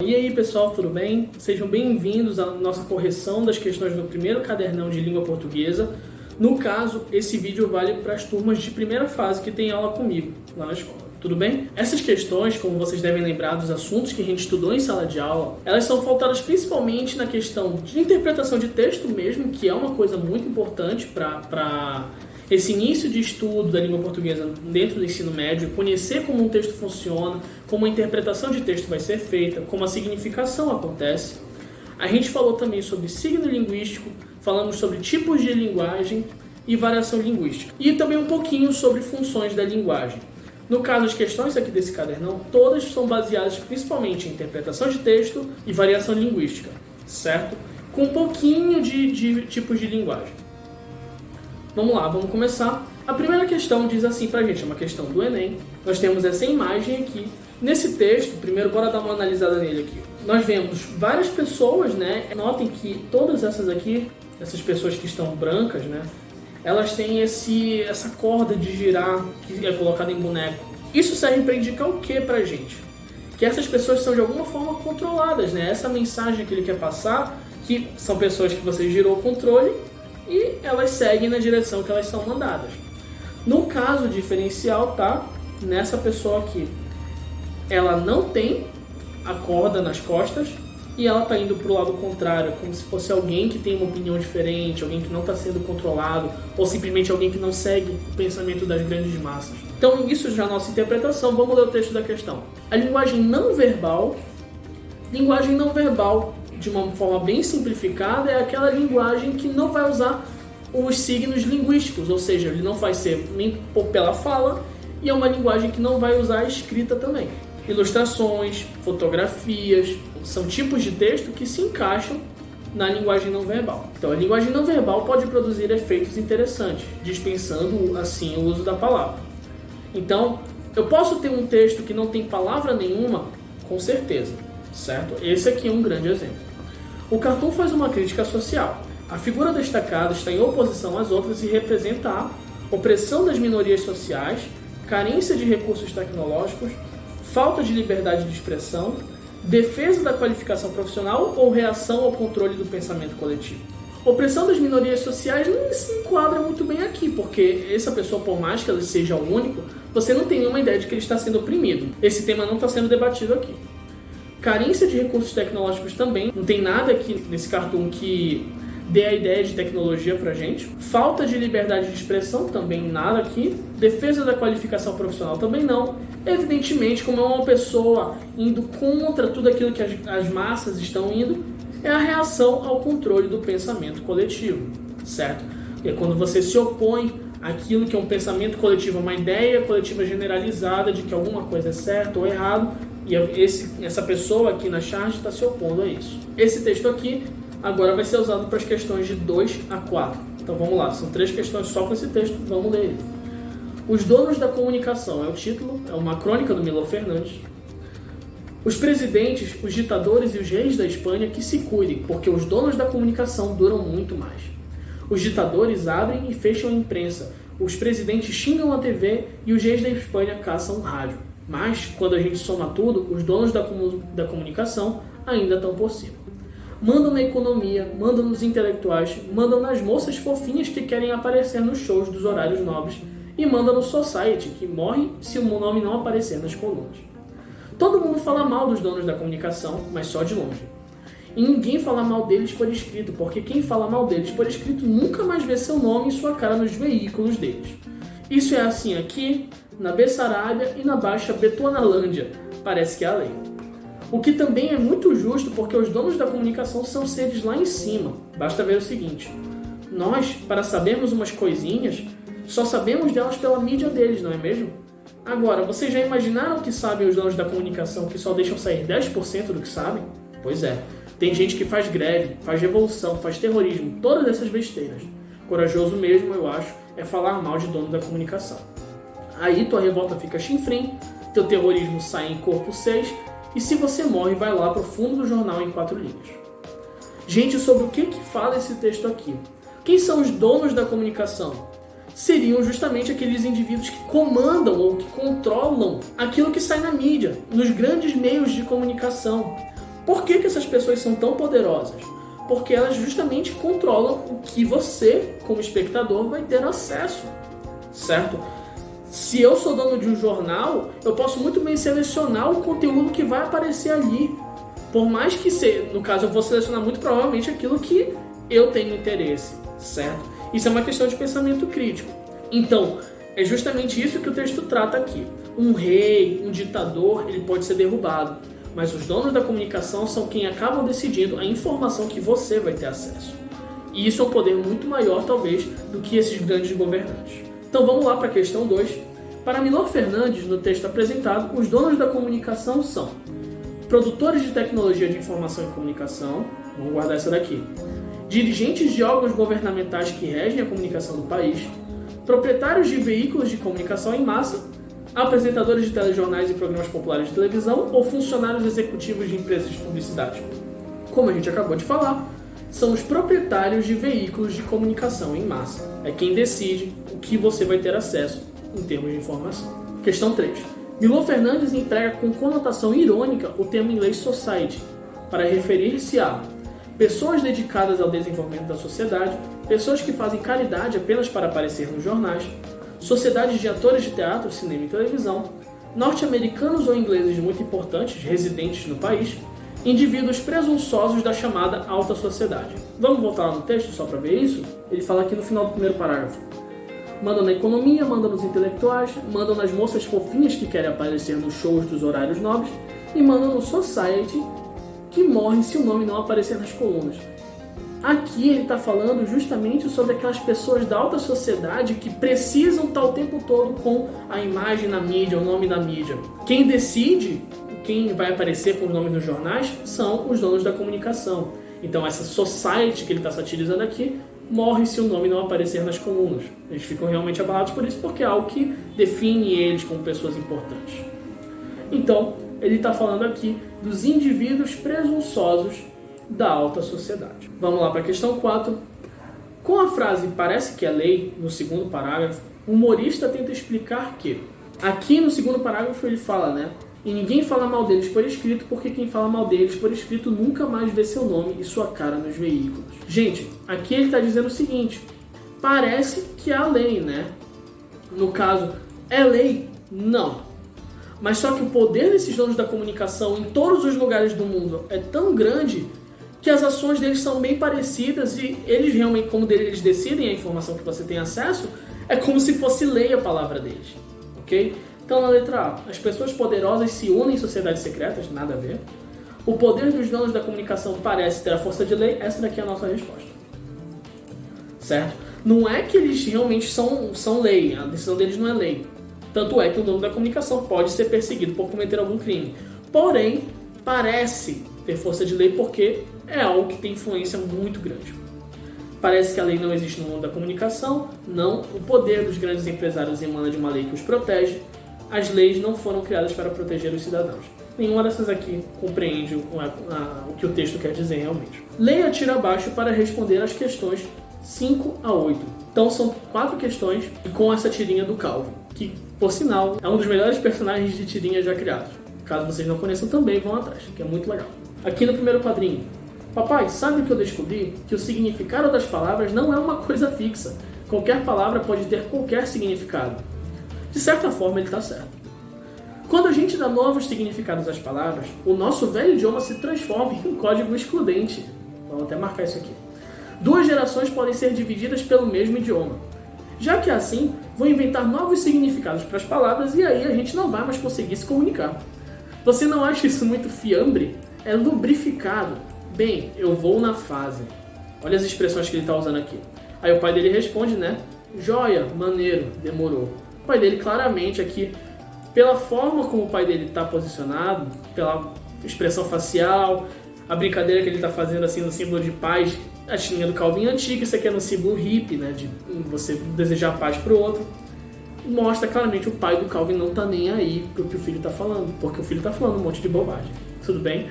E aí pessoal, tudo bem? Sejam bem-vindos à nossa correção das questões do primeiro cadernão de língua portuguesa. No caso, esse vídeo vale para as turmas de primeira fase que tem aula comigo lá na escola. Tudo bem? Essas questões, como vocês devem lembrar dos assuntos que a gente estudou em sala de aula, elas são pautadas principalmente na questão de interpretação de texto mesmo, que é uma coisa muito importante para esse início de estudo da língua portuguesa dentro do ensino médio, conhecer como um texto funciona, como a interpretação de texto vai ser feita, como a significação acontece. A gente falou também sobre signo linguístico, falamos sobre tipos de linguagem e variação linguística. E também um pouquinho sobre funções da linguagem. No caso, as questões aqui desse cadernão, todas são baseadas principalmente em interpretação de texto e variação linguística, certo? Com um pouquinho de tipos de linguagem. Vamos lá, vamos começar. A primeira questão diz assim pra gente, é uma questão do Enem. Nós temos essa imagem aqui. Nesse texto, primeiro bora dar uma analisada nele aqui. Nós vemos várias pessoas, né? Notem que todas essas aqui, essas pessoas que estão brancas, né? Elas têm essa corda de girar que é colocada em boneco. Isso serve para indicar o que pra gente? Que essas pessoas são de alguma forma controladas, né? Essa mensagem que ele quer passar, que são pessoas que você girou o controle e elas seguem na direção que elas são mandadas. No caso diferencial, tá? Nessa pessoa aqui, ela não tem a corda nas costas e ela está indo para o lado contrário, como se fosse alguém que tem uma opinião diferente, alguém que não está sendo controlado, ou simplesmente alguém que não segue o pensamento das grandes massas. Então, isso já é a nossa interpretação. Vamos ler o texto da questão. A linguagem não verbal, de uma forma bem simplificada, é aquela linguagem que não vai usar os signos linguísticos, ou seja, ele não vai ser nem pela fala, e é uma linguagem que não vai usar a escrita também. Ilustrações, fotografias, são tipos de texto que se encaixam na linguagem não verbal. Então, a linguagem não verbal pode produzir efeitos interessantes, dispensando assim o uso da palavra. Então, eu posso ter um texto que não tem palavra nenhuma? Com certeza, certo? Esse aqui é um grande exemplo. O cartoon faz uma crítica social. A figura destacada está em oposição às outras e representa a opressão das minorias sociais, carência de recursos tecnológicos, falta de liberdade de expressão, defesa da qualificação profissional ou reação ao controle do pensamento coletivo. Opressão das minorias sociais não se enquadra muito bem aqui, porque essa pessoa, por mais que ela seja o único, você não tem nenhuma ideia de que ele está sendo oprimido. Esse tema não está sendo debatido aqui. Carência de recursos tecnológicos também, não tem nada aqui nesse cartoon que dê a ideia de tecnologia pra gente. Falta de liberdade de expressão, também nada aqui. Defesa da qualificação profissional, também não. Evidentemente, como é uma pessoa indo contra tudo aquilo que as massas estão indo, é a reação ao controle do pensamento coletivo, certo? É quando você se opõe àquilo que é um pensamento coletivo, uma ideia coletiva generalizada de que alguma coisa é certo ou errado, e essa pessoa aqui na charge está se opondo a isso. Esse texto aqui agora vai ser usado para as questões de 2 a 4. Então vamos lá, são 3 questões só com esse texto, vamos ler ele. Os donos da comunicação é o título, é uma crônica do Milor Fernandes. Os presidentes, os ditadores e os reis da Espanha que se cuidem, porque os donos da comunicação duram muito mais. Os ditadores abrem e fecham a imprensa, os presidentes xingam a TV e os reis da Espanha caçam o rádio. Mas, quando a gente soma tudo, os donos da comunicação ainda estão por cima. Mandam na economia, mandam nos intelectuais, mandam nas moças fofinhas que querem aparecer nos shows dos horários nobres e mandam no Society, que morre se o nome não aparecer nas colunas. Todo mundo fala mal dos donos da comunicação, mas só de longe. E ninguém fala mal deles por escrito, porque quem fala mal deles por escrito nunca mais vê seu nome e sua cara nos veículos deles. Isso é assim aqui, na Bessarábia e na Baixa Betuanalândia, parece que é a lei. O que também é muito justo, porque os donos da comunicação são seres lá em cima. Basta ver o seguinte: nós, para sabermos umas coisinhas, só sabemos delas pela mídia deles, não é mesmo? Agora, vocês já imaginaram o que sabem os donos da comunicação que só deixam sair 10% do que sabem? Pois é, tem gente que faz greve, faz revolução, faz terrorismo, todas essas besteiras. Corajoso mesmo, eu acho, é falar mal de dono da comunicação. Aí tua revolta fica chinfrim, teu terrorismo sai em corpo 6, e se você morre, vai lá pro fundo do jornal em 4 linhas. Gente, sobre o que fala esse texto aqui? Quem são os donos da comunicação? Seriam justamente aqueles indivíduos que comandam ou que controlam aquilo que sai na mídia, nos grandes meios de comunicação. Por que essas pessoas são tão poderosas? Porque elas justamente controlam o que você, como espectador, vai ter acesso, certo? Se eu sou dono de um jornal, eu posso muito bem selecionar o conteúdo que vai aparecer ali. Por mais que seja, no caso, eu vou selecionar muito provavelmente aquilo que eu tenho interesse, certo? Isso é uma questão de pensamento crítico. Então, é justamente isso que o texto trata aqui. Um rei, um ditador, ele pode ser derrubado, mas os donos da comunicação são quem acabam decidindo a informação que você vai ter acesso. E isso é um poder muito maior, talvez, do que esses grandes governantes. Então vamos lá para a questão 2. Para Milor Fernandes, no texto apresentado, os donos da comunicação são produtores de tecnologia de informação e comunicação, vamos guardar essa daqui, dirigentes de órgãos governamentais que regem a comunicação do país, proprietários de veículos de comunicação em massa, apresentadores de telejornais e programas populares de televisão ou funcionários executivos de empresas de publicidade. Como a gente acabou de falar, são os proprietários de veículos de comunicação em massa. É quem decide o que você vai ter acesso em termos de informação. Questão 3. Milor Fernandes emprega com conotação irônica o termo em inglês society, para referir-se a pessoas dedicadas ao desenvolvimento da sociedade, pessoas que fazem caridade apenas para aparecer nos jornais, sociedades de atores de teatro, cinema e televisão, norte-americanos ou ingleses muito importantes, residentes no país, indivíduos presunçosos da chamada alta sociedade. Vamos voltar lá no texto só para ver isso? Ele fala aqui no final do primeiro parágrafo. Mandam na economia, mandam nos intelectuais, mandam nas moças fofinhas que querem aparecer nos shows dos horários nobres e mandam no society, que morre se o nome não aparecer nas colunas. Aqui ele está falando justamente sobre aquelas pessoas da alta sociedade que precisam estar o tempo todo com a imagem na mídia, o nome na mídia. Quem decide quem vai aparecer com os nomes nos jornais são os donos da comunicação. Então essa society que ele está satirizando aqui morre se o nome não aparecer nas colunas. Eles ficam realmente abalados por isso, porque é algo que define eles como pessoas importantes. Então, ele está falando aqui dos indivíduos presunçosos da alta sociedade. Vamos lá para a questão 4. Com a frase "parece que é lei", no segundo parágrafo, o humorista tenta explicar que, aqui no segundo parágrafo ele fala, né? E ninguém fala mal deles por escrito, porque quem fala mal deles por escrito nunca mais vê seu nome e sua cara nos veículos. Gente, aqui ele está dizendo o seguinte: parece que é a lei, né? No caso, é lei? Não. Mas só que o poder desses donos da comunicação em todos os lugares do mundo é tão grande que as ações deles são bem parecidas e eles realmente, como eles decidem a informação que você tem acesso, é como se fosse lei a palavra deles. Ok? Então, na letra A, as pessoas poderosas se unem em sociedades secretas, nada a ver. O poder dos donos da comunicação parece ter a força de lei, essa daqui é a nossa resposta. Certo? Não é que eles realmente são lei, a decisão deles não é lei. Tanto é que o dono da comunicação pode ser perseguido por cometer algum crime. Porém, parece ter força de lei porque é algo que tem influência muito grande. Parece que a lei não existe no mundo da comunicação, não. O poder dos grandes empresários emana de uma lei que os protege. As leis não foram criadas para proteger os cidadãos. Nenhuma dessas aqui compreende o que o texto quer dizer realmente. Leia tira abaixo para responder as questões 5 a 8. Então são 4 questões com essa tirinha do Calvin, que, por sinal, é um dos melhores personagens de tirinha já criados. Caso vocês não conheçam, também vão atrás, que é muito legal. Aqui no primeiro quadrinho. Papai, sabe o que eu descobri? Que o significado das palavras não é uma coisa fixa. Qualquer palavra pode ter qualquer significado. De certa forma, ele está certo. Quando a gente dá novos significados às palavras, o nosso velho idioma se transforma em um código excludente. Vamos até marcar isso aqui. 2 gerações podem ser divididas pelo mesmo idioma. Já que é assim, vou inventar novos significados para as palavras e aí a gente não vai mais conseguir se comunicar. Você não acha isso muito fiambre? É lubrificado. Bem, eu vou na fase. Olha as expressões que ele está usando aqui. Aí o pai dele responde, né? Joia, maneiro, demorou. O pai dele claramente aqui, pela forma como o pai dele está posicionado, pela expressão facial, a brincadeira que ele está fazendo assim no símbolo de paz, a tirinha do Calvin antiga, isso aqui é no símbolo hippie, né, de você desejar paz para o outro, mostra claramente o pai do Calvin não tá nem aí pro que o filho está falando, porque o filho está falando um monte de bobagem. Tudo bem?